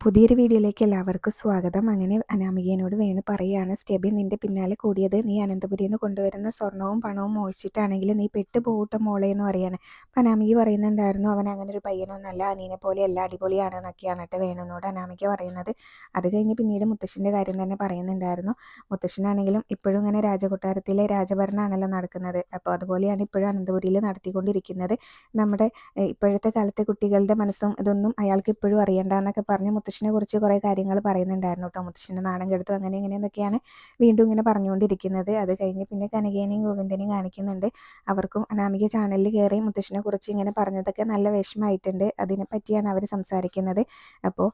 പുതിയൊരു വീഡിയോയിലേക്ക് എല്ലാവർക്കും സ്വാഗതം. അങ്ങനെ അനാമികയോട് വേണു പറയുകയാണ്, സ്റ്റെബി നിന്റെ പിന്നാലെ കൂടിയത് നീ അനന്തപുരിയിൽ നിന്ന് കൊണ്ടുവരുന്ന സ്വർണവും പണവും മോഷിച്ചിട്ടാണെങ്കിൽ നീ പെട്ടുപോകട്ടെ മോളെ എന്ന് പറയാണ്. അപ്പം അനാമിക പറയുന്നുണ്ടായിരുന്നു, അവൻ അങ്ങനെ ഒരു പയ്യനൊന്നല്ല, അനീനെ പോലെ എല്ലാ അടിപൊളിയാണ് എന്നൊക്കെയാണ് കേട്ടോ വേണുവിനോട് അനാമിക പറയുന്നത്. അത് കഴിഞ്ഞ് പിന്നീട് മുത്തശ്ശൻ്റെ കാര്യം തന്നെ പറയുന്നുണ്ടായിരുന്നു. മുത്തശ്ശനാണെങ്കിലും ഇപ്പോഴും ഇങ്ങനെ രാജകൊട്ടാരത്തിലെ രാജഭരണമാണല്ലോ നടക്കുന്നത്. അപ്പോൾ അതുപോലെയാണ് ഇപ്പോഴും അനന്തപുരിയിൽ നടത്തിക്കൊണ്ടിരിക്കുന്നത്. നമ്മുടെ ഇപ്പോഴത്തെ കാലത്തെ കുട്ടികളുടെ മനസ്സും ഇതൊന്നും അയാൾക്ക് ഇപ്പോഴും അറിയണ്ട എന്നൊക്കെ പറഞ്ഞ് മുത്തശ്ശനെ കുറിച്ച് കുറേ കാര്യങ്ങൾ പറയുന്നുണ്ടായിരുന്നു കേട്ടോ. മുത്തശ്ശൻ്റെ നാണം കെടുത്തു അങ്ങനെ ഇങ്ങനെയെന്നൊക്കെയാണ് വീണ്ടും ഇങ്ങനെ പറഞ്ഞുകൊണ്ടിരിക്കുന്നത്. അത് കഴിഞ്ഞ് പിന്നെ കനകേനെയും ഗോവിന്ദനെയും കാണിക്കുന്നുണ്ട്. അവർക്കും അനാമിക ചാനലിൽ കയറി മുത്തശ്ശനെ കുറിച്ച് ഇങ്ങനെ പറഞ്ഞതൊക്കെ നല്ല വിഷമമായിട്ടുണ്ട്. അതിനെപ്പറ്റിയാണ് അവർ സംസാരിക്കുന്നത്. അപ്പോൾ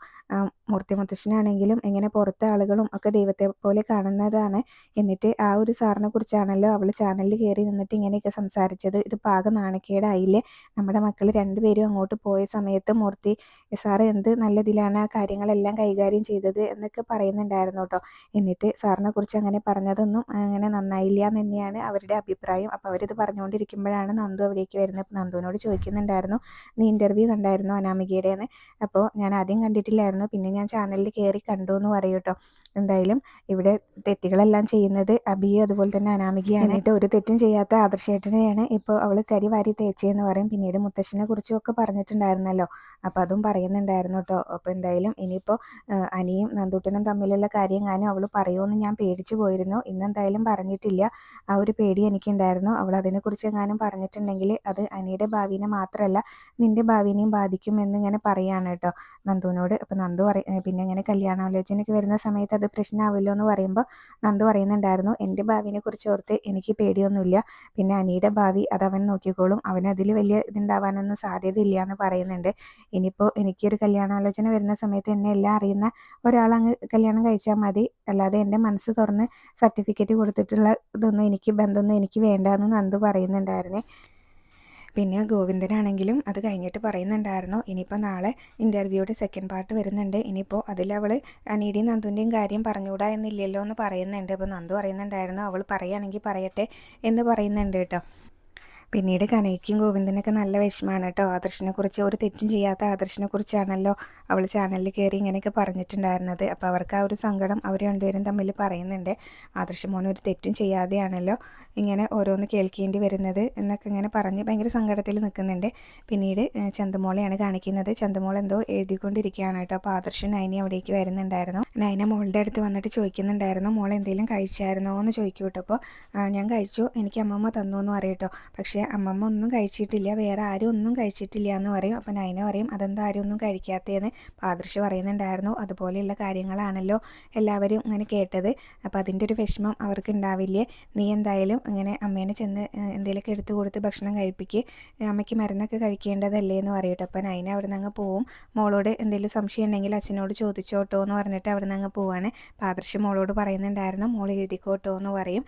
മൂർത്തി മുത്തശ്ശനാണെങ്കിലും ഇങ്ങനെ പുറത്തെ ആളുകളും ഒക്കെ ദൈവത്തെ പോലെ കാണുന്നതാണ്. എന്നിട്ട് ആ ഒരു സാറിനെ കുറിച്ചാണല്ലോ അവൾ ചാനലിൽ കയറി നിന്നിട്ട് ഇങ്ങനെയൊക്കെ സംസാരിച്ചത്. ഇത് പാകം നാണക്കേടായില്ലേ? നമ്മുടെ മക്കൾ രണ്ടുപേരും അങ്ങോട്ട് പോയ സമയത്ത് മൂർത്തി സാറ് എന്ത് നല്ലതിലാണ് ആ കാര്യങ്ങളെല്ലാം കൈകാര്യം ചെയ്തത് എന്നൊക്കെ പറയുന്നുണ്ടായിരുന്നു കേട്ടോ. എന്നിട്ട് സാറിനെ കുറിച്ച് അങ്ങനെ പറഞ്ഞതൊന്നും അങ്ങനെ നന്നായില്ല എന്ന് തന്നെയാണ് അവരുടെ അഭിപ്രായം. അപ്പോൾ അവരിത് പറഞ്ഞുകൊണ്ടിരിക്കുമ്പോഴാണ് നന്ദു അവിടേക്ക് വരുന്നത്. അപ്പോൾ നന്ദുവിനോട് ചോദിക്കുന്നുണ്ടായിരുന്നു, നീ ഇൻ്റർവ്യൂ കണ്ടായിരുന്നു അനാമികയുടെ എന്ന്. അപ്പോൾ ഞാൻ ആദ്യം കണ്ടിട്ടില്ലായിരുന്നു, പിന്നെ ഞാൻ ചാനലിൽ കയറി കണ്ടു എന്ന് പറയും കേട്ടോ. എന്തായാലും ഇവിടെ തെറ്റുകളെല്ലാം ചെയ്യുന്നത് അബിയും അതുപോലെ തന്നെ അനാമികയാണ്. എന്നിട്ട് ഒരു തെറ്റും ചെയ്യാത്ത ആദർശേട്ടനെയാണ് ഇപ്പോൾ അവൾ കരി വാരി തേച്ചതെന്ന് പറയും. പിന്നീട് മുത്തശ്ശനെ കുറിച്ചും ഒക്കെ പറഞ്ഞിട്ടുണ്ടായിരുന്നല്ലോ, അപ്പോൾ അതും പറയുന്നുണ്ടായിരുന്നു കേട്ടോ. അപ്പോൾ എന്തായാലും ഇനിയിപ്പോൾ അനിയും നന്ദൂട്ടനും തമ്മിലുള്ള കാര്യം ഞാനും അവൾ പറയുമെന്ന് ഞാൻ പേടിച്ചു പോയിരുന്നു. ഇന്നെന്തായാലും പറഞ്ഞിട്ടില്ല. ആ ഒരു പേടി എനിക്കുണ്ടായിരുന്നു. അവൾ അതിനെക്കുറിച്ച് എങ്ങാനും പറഞ്ഞിട്ടുണ്ടെങ്കിൽ അത് അനിയുടെ ഭാവിനെ മാത്രമല്ല നിൻ്റെ ഭാവിനെയും ബാധിക്കും എന്നിങ്ങനെ പറയാണ് കേട്ടോ നന്ദുവിനോട്. അപ്പോൾ നന്ദു പിന്നെ ഇങ്ങനെ കല്യാണാലോചനയ്ക്ക് വരുന്ന സമയത്ത് അത് പ്രശ്നമാവില്ലോ എന്ന് പറയുമ്പോൾ നന്ദു പറയുന്നുണ്ടായിരുന്നു, എൻ്റെ ഭാവിനെ കുറിച്ച് ഓർത്ത് എനിക്ക് പേടിയൊന്നുമില്ല, പിന്നെ അനിയുടെ ഭാവി അതവൻ നോക്കിക്കോളും, അവനതിൽ വലിയ ഇതുണ്ടാവാനൊന്നും സാധ്യതയില്ല എന്ന് പറയുന്നുണ്ട്. ഇനിയിപ്പോൾ എനിക്കൊരു കല്യാണാലോചന വരുന്ന സമയത്ത് എന്നെ എല്ലാം അറിയുന്ന ഒരാളങ്ങ് കല്യാണം കഴിച്ചാൽ മതി, അല്ലാതെ എൻ്റെ മനസ്സ് തുറന്ന് സർട്ടിഫിക്കറ്റ് കൊടുത്തിട്ടുള്ള ഇതൊന്നും എനിക്ക് ബന്ധമൊന്നും എനിക്ക് വേണ്ടാന്ന് നന്ദു പറയുന്നുണ്ടായിരുന്നേ. പിന്നെ ഗോവിന്ദനാണെങ്കിലും അത് കഴിഞ്ഞിട്ട് പറയുന്നുണ്ടായിരുന്നു, ഇനിയിപ്പോൾ നാളെ ഇൻ്റർവ്യൂയുടെ സെക്കൻഡ് പാർട്ട് വരുന്നുണ്ട്, ഇനിയിപ്പോൾ അതിലവൾ അനിയുടെയും നന്ദുവിൻ്റെയും കാര്യം പറഞ്ഞുകൂടാ എന്നില്ലല്ലോ എന്ന് പറയുന്നുണ്ട്. അപ്പോൾ നന്ദു പറയുന്നുണ്ടായിരുന്നു, അവൾ പറയുകയാണെങ്കിൽ പറയട്ടെ എന്ന് പറയുന്നുണ്ട് കേട്ടോ. പിന്നീട് കനയ്ക്കും ഗോവിന്ദനൊക്കെ നല്ല വിഷമമാണ് കേട്ടോ. ആദർശിനെ കുറിച്ച് ഒരു തെറ്റും ചെയ്യാത്ത ആദർശിനെ കുറിച്ചാണല്ലോ അവൾ ചാനലിൽ കയറി ഇങ്ങനെയൊക്കെ പറഞ്ഞിട്ടുണ്ടായിരുന്നത്. അപ്പോൾ അവർക്ക് ആ ഒരു സങ്കടം അവർ രണ്ടുപേരും തമ്മിൽ പറയുന്നുണ്ട്. ആദർശ് മോൻ ഒരു തെറ്റും ചെയ്യാതെയാണല്ലോ ഇങ്ങനെ ഓരോന്ന് കേൾക്കേണ്ടി വരുന്നത് എന്നൊക്കെ ഇങ്ങനെ പറഞ്ഞ് ഭയങ്കര സങ്കടത്തിൽ നിൽക്കുന്നുണ്ട്. പിന്നീട് ചന്തുമോളെയാണ് കാണിക്കുന്നത്. ചന്തുമോൾ എന്തോ എഴുതിക്കൊണ്ടിരിക്കുകയാണ് കേട്ടോ. അപ്പോൾ ആദർശ് നൈനി അവിടേക്ക് വരുന്നുണ്ടായിരുന്നു. നൈന മോളുടെ അടുത്ത് വന്നിട്ട് ചോദിക്കുന്നുണ്ടായിരുന്നു, മോൾ എന്തെങ്കിലും കഴിച്ചായിരുന്നോ എന്ന് ചോദിക്കും കേട്ടോ. അപ്പോൾ ഞാൻ കഴിച്ചു, എനിക്ക് അമ്മമ്മ തന്നു എന്ന് പറയും കേട്ടോ. പക്ഷേ അമ്മമ്മ ഒന്നും കഴിച്ചിട്ടില്ല, വേറെ ആരും ഒന്നും കഴിച്ചിട്ടില്ല എന്ന് പറയും. അപ്പോൾ നൈന പറയും, അതെന്താ ആരും ഒന്നും കഴിക്കാത്തതെന്ന്. ആദർശ് പറയുന്നുണ്ടായിരുന്നു, അതുപോലെയുള്ള കാര്യങ്ങളാണല്ലോ എല്ലാവരും ഇങ്ങനെ കേട്ടത്, അപ്പോൾ അതിൻ്റെ ഒരു വിഷമം അവർക്ക് ഉണ്ടാവില്ലേ, നീ എന്തായാലും ഇങ്ങനെ അമ്മേനെ ചെന്ന് എന്തെങ്കിലുമൊക്കെ എടുത്തു കൊടുത്ത് ഭക്ഷണം കഴിപ്പിക്ക്, അമ്മയ്ക്ക് മരുന്നൊക്കെ കഴിക്കേണ്ടതല്ലേ എന്ന് പറയട്ടെ. അപ്പോൾ നൈന അവിടെ നിന്ന് അങ്ങ് പോവും. മോളോട് എന്തെങ്കിലും സംശയം ഉണ്ടെങ്കിൽ അച്ഛനോട് ചോദിച്ചോട്ടോ എന്ന് പറഞ്ഞിട്ട് അവിടെ നിന്ന് അങ്ങ് പോവാണ്. അപ്പോൾ ആദർശ് മോളോട് പറയുന്നുണ്ടായിരുന്നു, മോൾ എഴുതിക്കോട്ടോ എന്ന് പറയും.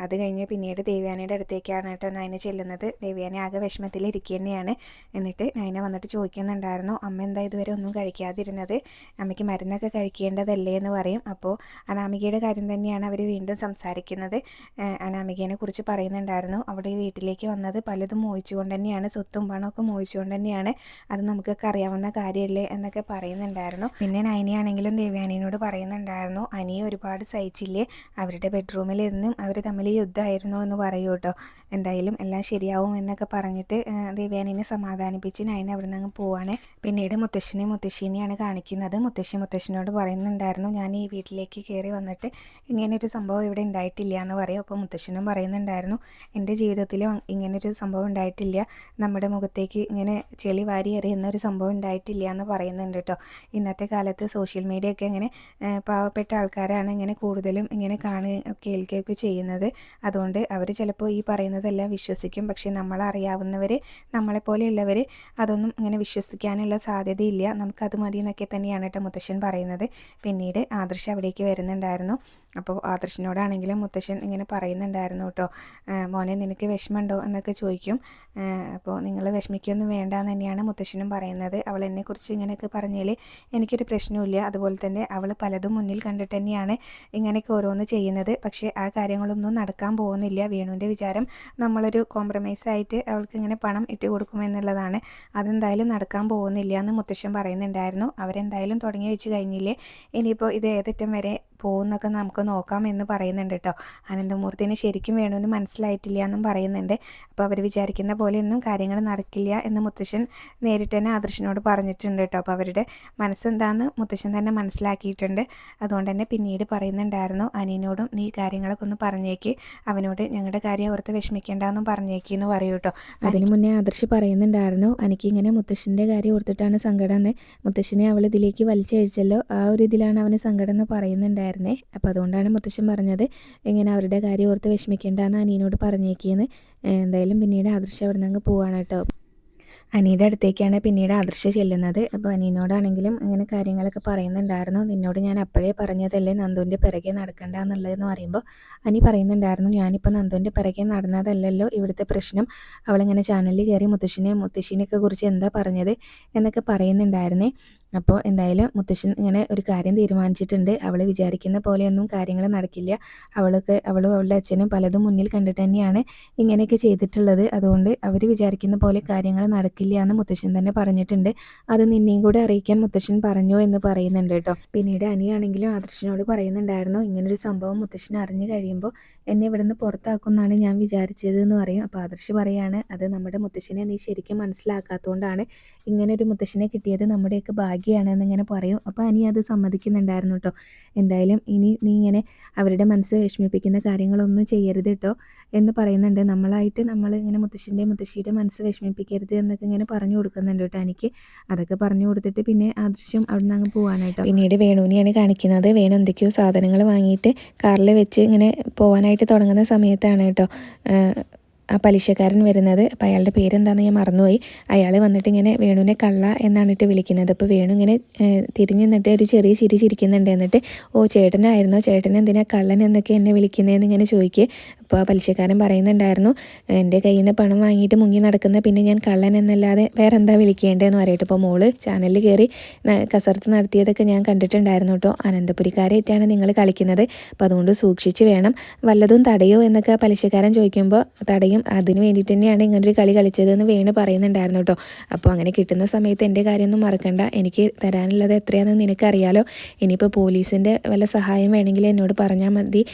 അത് കഴിഞ്ഞ് പിന്നീട് ദേവ്യാനിയുടെ അടുത്തേക്കാണ് കേട്ടോ നൈന ചെല്ലുന്നത്. ദേവ്യാനി ആകെ വിഷമത്തിലിരിക്കുക തന്നെയാണ്. എന്നിട്ട് നൈന വന്നിട്ട് ചോദിക്കുന്നുണ്ടായിരുന്നു, അമ്മ എന്താ ഇതുവരെ ഒന്നും കഴിക്കാതിരുന്നത്, അമ്മയ്ക്ക് മരുന്നൊക്കെ കഴിക്കേണ്ടതല്ലേ എന്ന് പറയും. അപ്പോൾ അനാമികയുടെ കാര്യം തന്നെയാണ് അവർ വീണ്ടും സംസാരിക്കുന്നത്. അനാമികയെ കുറിച്ച് പറയുന്നുണ്ടായിരുന്നു, അവിടെ ഈ വീട്ടിലേക്ക് വന്നത് പലതും മോഹിച്ചുകൊണ്ട് തന്നെയാണ്, സ്വത്തും പണമൊക്കെ മോഹിച്ചുകൊണ്ട് തന്നെയാണ്, അത് നമുക്കൊക്കെ അറിയാവുന്ന കാര്യമല്ലേ എന്നൊക്കെ പറയുന്നുണ്ടായിരുന്നു. പിന്നെ നൈനയാണെങ്കിലും ദേവ്യാനിയോട് പറയുന്നുണ്ടായിരുന്നു, അനിയെ ഒരുപാട് സഹിച്ചില്ലേ, അവരുടെ ബെഡ്റൂമിൽ നിന്നും അവർ തമ്മിൽ യുദ്ധമായിരുന്നു എന്ന് പറയൂ കേട്ടോ. എന്തായാലും എല്ലാം ശരിയാവും എന്നൊക്കെ പറഞ്ഞിട്ട് ദേവ്യാനിനെ സമാധാനിപ്പിച്ച് നൈന അവിടെ നിന്ന് അങ്ങ് പോവാണ്. പിന്നീട് മുത്തശ്ശിനെയാണ് കാണിക്കുന്നത്. മുത്തശ്ശനോട് പറയുന്നുണ്ടായിരുന്നു, ഞാൻ ഈ വീട്ടിലേക്ക് കയറി വന്നിട്ട് ഇങ്ങനൊരു സംഭവം ഇവിടെ ഉണ്ടായിട്ടില്ല എന്ന് പറയും. അപ്പോൾ മുത്തശ്ശനും പറയുന്നുണ്ടായിരുന്നു, എൻ്റെ ജീവിതത്തിലും ഇങ്ങനൊരു സംഭവം ഉണ്ടായിട്ടില്ല, നമ്മുടെ മുഖത്തേക്ക് ഇങ്ങനെ ചെളി വാരി എറിയുന്നൊരു സംഭവം ഉണ്ടായിട്ടില്ല എന്ന് പറയുന്നുണ്ട് കേട്ടോ. ഇന്നത്തെ കാലത്ത് സോഷ്യൽ മീഡിയ ഒക്കെ ഇങ്ങനെ പാവപ്പെട്ട ആൾക്കാരാണ് ഇങ്ങനെ കൂടുതലും ഇങ്ങനെ കാണുകയും കേൾക്കുകയൊക്കെ ചെയ്യുന്നത്. അതുകൊണ്ട് അവർ ചിലപ്പോൾ ഈ പറയുന്നതെല്ലാം വിശ്വസിക്കും. പക്ഷേ നമ്മളറിയാവുന്നവർ, നമ്മളെപ്പോലെയുള്ളവർ അതൊന്നും ഇങ്ങനെ വിശ്വസിക്കാനുള്ള സാധ്യതയില്ല, നമുക്കത് മതി എന്നൊക്കെ തന്നെയാണ് കേട്ടോ മുത്തശ്ശൻ പറയുന്നത്. പിന്നീട് ആദർശ് അവിടേക്ക് വരുന്നുണ്ടായിരുന്നു. അപ്പോൾ ആദർശിനോടാണെങ്കിലും മുത്തശ്ശൻ ഇങ്ങനെ പറയുന്നുണ്ടായിരുന്നു കേട്ടോ, മോനെ നിനക്ക് വിഷമമുണ്ടോ എന്നൊക്കെ ചോദിക്കും. അപ്പോൾ നിങ്ങൾ വിഷമിക്കൊന്നും വേണ്ട എന്ന് തന്നെയാണ് മുത്തശ്ശനും പറയുന്നത്. അവൾ എന്നെക്കുറിച്ച് ഇങ്ങനെയൊക്കെ പറഞ്ഞാൽ എനിക്കൊരു പ്രശ്നമില്ല, അതുപോലെ തന്നെ അവൾ പലതും മുന്നിൽ കണ്ടിട്ട് തന്നെയാണ് ഇങ്ങനെയൊക്കെ ഓരോന്ന് ചെയ്യുന്നത്. പക്ഷേ ആ കാര്യങ്ങളൊന്നും നടക്കാൻ പോകുന്നില്ല. വേണുവിൻ്റെ വിചാരം നമ്മളൊരു കോംപ്രമൈസ് ആയിട്ട് അവൾക്ക് ഇങ്ങനെ പണം ഇട്ട് കൊടുക്കുമെന്നുള്ളതാണ്. അതെന്തായാലും നടക്കാൻ പോകുന്നില്ല എന്ന് മുത്തശ്ശൻ പറയുന്നുണ്ടായിരുന്നു. അവരെന്തായാലും തുടങ്ങി വെച്ച് കഴിഞ്ഞില്ലേ, ഇനിയിപ്പോൾ ഇത് ഏതറ്റം വരെ പോകുന്നൊക്കെ നമുക്ക് നോക്കാം എന്ന് പറയുന്നുണ്ട് കേട്ടോ. അനന്തമൂർത്തിനെ ശരിക്കും വേണുവിന് മനസ്സിലായിട്ടില്ല എന്നും പറയുന്നുണ്ട്. അപ്പോൾ അവർ വിചാരിക്കുന്ന പോലെയൊന്നും കാര്യങ്ങൾ നടക്കില്ല എന്ന് മുത്തശ്ശൻ നേരിട്ട് തന്നെ ആദർശിനോട് പറഞ്ഞിട്ടുണ്ട് കേട്ടോ. അപ്പോൾ അവരുടെ മനസ്സെന്താണെന്ന് മുത്തശ്ശൻ തന്നെ മനസ്സിലാക്കിയിട്ടുണ്ട്. അതുകൊണ്ട് തന്നെ പിന്നീട് പറയുന്നുണ്ടായിരുന്നു, അനിയനോടും നീ കാര്യങ്ങളൊക്കെ ഒന്ന് പറഞ്ഞേക്ക്, അവനോട് ഞങ്ങളുടെ കാര്യം ഓർത്ത് വിഷമിക്കേണ്ടെന്നും പറഞ്ഞേക്കെന്ന് പറയൂ കേട്ടോ. അതിന് മുന്നേ ആദർശ് പറയുന്നുണ്ടായിരുന്നു, എനിക്കിങ്ങനെ മുത്തശ്ശൻ്റെ കാര്യം ഓർത്തിട്ടാണ് സങ്കടം എന്ന്. മുത്തശ്ശനെ അവൾ ഇതിലേക്ക് വലിച്ചഴിച്ചല്ലോ, ആ ഒരു ഇതിലാണ് അവന് സങ്കടം എന്ന് പറയുന്നുണ്ടായിരുന്നേ. അപ്പോൾ അതുകൊണ്ടാണ് മുത്തശ്ശൻ പറഞ്ഞത് ഇങ്ങനെ അവരുടെ കാര്യം ഓർത്ത് വിഷമിക്കേണ്ടെന്ന് അനിയനോട് പറഞ്ഞേക്കെന്ന്. എന്തായാലും പിന്നീട് ആദർശ് അവിടെ നിന്ന് അങ്ങ് പോവാണ് കേട്ടോ. അനിയുടെ അടുത്തേക്കാണ് പിന്നീട് ആദർശ് ചെല്ലുന്നത്. അപ്പോൾ അനിയനോടാണെങ്കിലും ഇങ്ങനെ കാര്യങ്ങളൊക്കെ പറയുന്നുണ്ടായിരുന്നു. നിന്നോട് ഞാൻ അപ്പോഴേ പറഞ്ഞതല്ലേ നന്ദുവിൻ്റെ പിറകെ നടക്കണ്ട എന്നുള്ളതെന്ന് പറയുമ്പോൾ അനി പറയുന്നുണ്ടായിരുന്നു, ഞാനിപ്പോൾ നന്ദുവിൻ്റെ പിറകെ നടന്നതല്ലല്ലോ ഇവിടുത്തെ പ്രശ്നം. അവളിങ്ങനെ ചാനലിൽ കയറി മുത്തശ്ശീനെയൊക്കെ കുറിച്ച് എന്താ പറഞ്ഞത് എന്നൊക്കെ പറയുന്നുണ്ടായിരുന്നേ. അപ്പോൾ എന്തായാലും മുത്തശ്ശൻ ഇങ്ങനെ ഒരു കാര്യം തീരുമാനിച്ചിട്ടുണ്ട്. അവൾ വിചാരിക്കുന്ന പോലെയൊന്നും കാര്യങ്ങൾ നടക്കില്ല. അവളും അവളുടെ അച്ഛനും പലതും മുന്നിൽ കണ്ടിട്ട് തന്നെയാണ് ഇങ്ങനെയൊക്കെ ചെയ്തിട്ടുള്ളത്. അതുകൊണ്ട് അവർ വിചാരിക്കുന്ന പോലെ കാര്യങ്ങൾ നടക്കില്ല എന്ന് മുത്തശ്ശൻ തന്നെ പറഞ്ഞിട്ടുണ്ട്. അത് നിന്നെയും കൂടെ അറിയിക്കാൻ മുത്തശ്ശൻ പറഞ്ഞു എന്ന് പറയുന്നുണ്ട് കേട്ടോ. പിന്നീട് അനിയാണെങ്കിലും ആദർശിനോട് പറയുന്നുണ്ടായിരുന്നു, ഇങ്ങനൊരു സംഭവം മുത്തശ്ശൻ അറിഞ്ഞു കഴിയുമ്പോൾ എന്നെ ഇവിടുന്ന് പുറത്താക്കുമെന്നാണ് ഞാൻ വിചാരിച്ചത് എന്ന് പറയും. അപ്പോൾ ആദർശ് പറയാണ്, അത് നമ്മുടെ മുത്തശ്ശനെ നീ ശരിക്കും മനസ്സിലാക്കാത്തതുകൊണ്ടാണ്, ഇങ്ങനൊരു മുത്തശ്ശനെ കിട്ടിയത് നമ്മുടെയൊക്കെ ഭാഗ്യമാണെന്നിങ്ങനെ പറയും. അപ്പോൾ അനി അത് സമ്മതിക്കുന്നുണ്ടായിരുന്നു കേട്ടോ. എന്തായാലും ഇനി നീ ഇങ്ങനെ അവരുടെ മനസ്സ് വിഷമിപ്പിക്കുന്ന കാര്യങ്ങളൊന്നും ചെയ്യരുത് കേട്ടോ എന്ന് പറയുന്നുണ്ട്. നമ്മൾ ഇങ്ങനെ മുത്തശ്ശിയുടെ മനസ്സ് വിഷമിപ്പിക്കരുത് എന്നൊക്കെ ഇങ്ങനെ പറഞ്ഞു കൊടുക്കുന്നുണ്ട് കേട്ടോ എനിക്ക്. അതൊക്കെ പറഞ്ഞു കൊടുത്തിട്ട് പിന്നെ ആദർശം അവിടെ നിന്ന് അങ്ങ് പോകാനായിട്ടോ. പിന്നീട് വേണുവിനെയാണ് കാണിക്കുന്നത്. വേണു എന്തൊക്കെയോ സാധനങ്ങൾ വാങ്ങിയിട്ട് കാറിൽ വെച്ച് ഇങ്ങനെ പോകാനായിട്ട് തുടങ്ങുന്ന സമയത്താണ് കേട്ടോ ആ പലിശക്കാരൻ വരുന്നത്. അപ്പോൾ അയാളുടെ പേരെന്താണെന്ന് ഞാൻ മറന്നുപോയി. അയാൾ വന്നിട്ട് ഇങ്ങനെ വേണുവിനെ കള്ള എന്നാണ് ഇട്ട് വിളിക്കുന്നത്. അപ്പോൾ വേണു ഇങ്ങനെ തിരിഞ്ഞു നിന്നിട്ട് ഒരു ചെറിയ ചിരി ചിരിക്കുന്നുണ്ട്. എന്നിട്ട് ചേട്ടനായിരുന്നോ, ചേട്ടൻ എന്തിനാ കള്ളൻ എന്നൊക്കെ എന്നെ വിളിക്കുന്നതെന്ന് ഇങ്ങനെ ചോദിക്കുക. അപ്പോൾ ആ പലിശക്കാരൻ പറയുന്നുണ്ടായിരുന്നു, എൻ്റെ കയ്യിൽ നിന്ന് പണം വാങ്ങിയിട്ട് മുങ്ങി നടക്കുന്ന പിന്നെ ഞാൻ കള്ളൻ എന്നല്ലാതെ വേറെ എന്താ വിളിക്കേണ്ടതെന്ന് പറയട്ടെ. അപ്പോൾ മോള് ചാനലിൽ കയറി കസർത്ത് നടത്തിയതൊക്കെ ഞാൻ കണ്ടിട്ടുണ്ടായിരുന്നു കേട്ടോ. അനന്തപുരിക്കാരായിട്ടാണ് നിങ്ങൾ കളിക്കുന്നത്, അപ്പോൾ അതുകൊണ്ട് സൂക്ഷിച്ച് വേണം. വല്ലതും തടയോ എന്നൊക്കെ പലിശക്കാരൻ ചോദിക്കുമ്പോൾ തടയും, അതിന് വേണ്ടിയിട്ട് തന്നെയാണ് ഇങ്ങനൊരു കളി കളിച്ചതെന്ന് വേണു പറയുന്നുണ്ടായിരുന്നു കേട്ടോ. അപ്പോൾ അങ്ങനെ കിട്ടുന്ന സമയത്ത് എൻ്റെ കാര്യമൊന്നും മറക്കണ്ട, എനിക്ക് തരാനുള്ളത് എത്രയാണെന്ന് നിനക്കറിയാലോ. ഇനിയിപ്പോൾ പോലീസിൻ്റെ വല്ല സഹായം വേണമെങ്കിൽ എന്നോട് പറഞ്ഞാൽ മതി.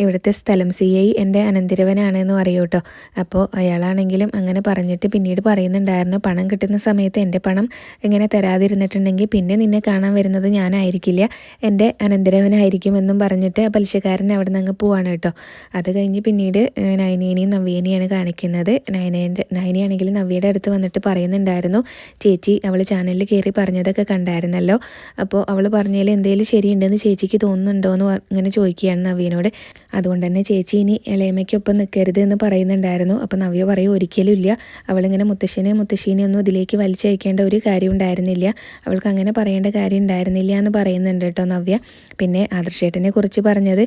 ഇവിടുത്തെ സ്ഥലം CI എൻ്റെ അനന്തിരവനാണെന്ന് പറയൂ കേട്ടോ. അപ്പോൾ അയാളാണെങ്കിലും അങ്ങനെ പറഞ്ഞിട്ട് പിന്നീട് പറയുന്നുണ്ടായിരുന്നു, പണം കിട്ടുന്ന സമയത്ത് എൻ്റെ പണം ഇങ്ങനെ തരാതിരുന്നിട്ടുണ്ടെങ്കിൽ പിന്നെ നിന്നെ കാണാൻ വരുന്നത് ഞാനായിരിക്കില്ല, എൻ്റെ അനന്തിരവനായിരിക്കുമെന്നും പറഞ്ഞിട്ട് പലിശക്കാരൻ അവിടെ നിന്ന് അങ്ങ് പോവാണ് കേട്ടോ. അത് കഴിഞ്ഞ് പിന്നീട് നയനേനെയും നവ്യേനെയാണ് കാണിക്കുന്നത്. നയനയാണെങ്കിലും നവ്യയുടെ അടുത്ത് വന്നിട്ട് പറയുന്നുണ്ടായിരുന്നു, ചേച്ചി അവൾ ചാനലിൽ കയറി പറഞ്ഞതൊക്കെ കണ്ടായിരുന്നല്ലോ, അപ്പോൾ അവൾ പറഞ്ഞതിൽ എന്തെങ്കിലും ശരിയുണ്ടെന്ന് ചേച്ചിക്ക് തോന്നുന്നുണ്ടോ എന്ന് ഇങ്ങനെ ചോദിക്കുകയാണ് നവ്യനോട്. അതുകൊണ്ട് തന്നെ ചേച്ചി ഇനി ഇളയമ്മയ്ക്കൊപ്പം നിൽക്കരുത് എന്ന് പറയുന്നുണ്ടായിരുന്നു. അപ്പോൾ നവ്യ പറയും, ഒരിക്കലും ഇല്ല, അവളിങ്ങനെ മുത്തശ്ശീനെ ഒന്നും ഇതിലേക്ക് വലിച്ചയക്കേണ്ട ഒരു കാര്യം ഉണ്ടായിരുന്നില്ല, അവൾക്ക് അങ്ങനെ പറയേണ്ട കാര്യം ഉണ്ടായിരുന്നില്ല എന്ന് പറയുന്നുണ്ട് കേട്ടോ നവ്യ. പിന്നെ ആദർശേട്ടനെ കുറിച്ച് പറഞ്ഞത്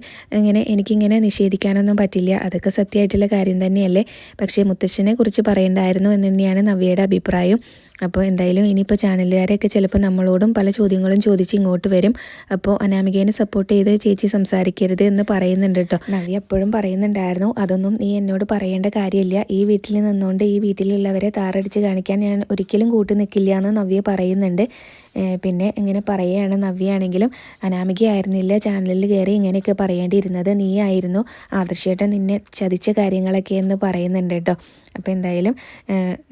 എനിക്കിങ്ങനെ നിഷേധിക്കാനൊന്നും പറ്റില്ല, അതൊക്കെ സത്യമായിട്ടുള്ള കാര്യം തന്നെയല്ലേ, പക്ഷേ മുത്തശ്ശനെ കുറിച്ച് പറയേണ്ടായിരുന്നു എന്ന് തന്നെയാണ് നവ്യയുടെ അഭിപ്രായം. അപ്പോൾ എന്തായാലും ഇനിയിപ്പോൾ ചാനലുകാരെയൊക്കെ ചിലപ്പോൾ നമ്മളോടും പല ചോദ്യങ്ങളും ചോദിച്ച് ഇങ്ങോട്ട് വരും. അപ്പോൾ അനാമികേനെ സപ്പോർട്ട് ചെയ്ത് ചേച്ചി സംസാരിക്കരുത് എന്ന് പറയുന്നുണ്ട് കേട്ടോ. നവ്യ എപ്പോഴും പറയുന്നുണ്ടായിരുന്നു, അതൊന്നും നീ എന്നോട് പറയേണ്ട കാര്യമില്ല, ഈ വീട്ടിൽ നിന്നുകൊണ്ട് ഈ വീട്ടിലുള്ളവരെ താറടിച്ച് കാണിക്കാൻ ഞാൻ ഒരിക്കലും കൂട്ടി നിൽക്കില്ല എന്ന് നവ്യ പറയുന്നുണ്ട്. പിന്നെ ഇങ്ങനെ പറയുകയാണ്, നവ്യയാണെങ്കിലും അനാമികയായിരുന്നില്ല ചാനലിൽ കയറി ഇങ്ങനെയൊക്കെ പറയേണ്ടിയിരുന്നത്, നീ ആയിരുന്നു, ആദർശേട്ടൻ നിന്നെ ചതിച്ച കാര്യങ്ങളൊക്കെ എന്ന് പറയുന്നുണ്ട് കേട്ടോ. അപ്പോൾ എന്തായാലും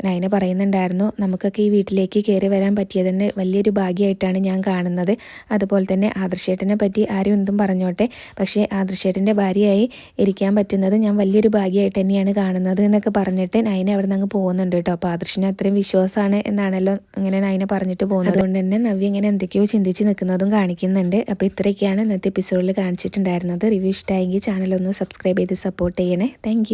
നയന പറയുന്നുണ്ടായിരുന്നു, നമുക്കൊക്കെ ഈ വീട്ടിലേക്ക് കയറി വരാൻ പറ്റിയത് തന്നെ വലിയൊരു ഭാഗ്യമായിട്ടാണ് ഞാൻ കാണുന്നത്. അതുപോലെ തന്നെ ആദർശേട്ടനെ പറ്റി ആരും എന്തും പറഞ്ഞോട്ടെ, പക്ഷേ ആദർശേട്ടൻ്റെ ഭാര്യയായി ഇരിക്കാൻ പറ്റുന്നത് ഞാൻ വലിയൊരു ഭാഗ്യമായിട്ട് തന്നെയാണ് കാണുന്നത് എന്നൊക്കെ പറഞ്ഞിട്ട് നയന അവിടെ നിന്ന് അങ്ങ് പോകുന്നുണ്ട് കേട്ടോ. അപ്പോൾ ആദർശിന് അത്രയും വിശ്വാസമാണ് എന്നാണല്ലോ ഇങ്ങനെ നയന പറഞ്ഞിട്ട് പോകുന്നത്. അതുകൊണ്ട് തന്നെ നവ്യ ഇങ്ങനെ എന്തൊക്കെയോ ചിന്തിച്ച് നിൽക്കുന്നതും കാണിക്കുന്നുണ്ട്. അപ്പോൾ ഇത്രയൊക്കെയാണ് ഇന്നത്തെ എപ്പിസോഡിൽ കാണിച്ചിട്ടുണ്ടായിരുന്നത്. റിവ്യൂ ഇഷ്ടമായെങ്കിൽ ചാനലൊന്ന് സബ്സ്ക്രൈബ് ചെയ്ത് സപ്പോർട്ട് ചെയ്യണേ. താങ്ക്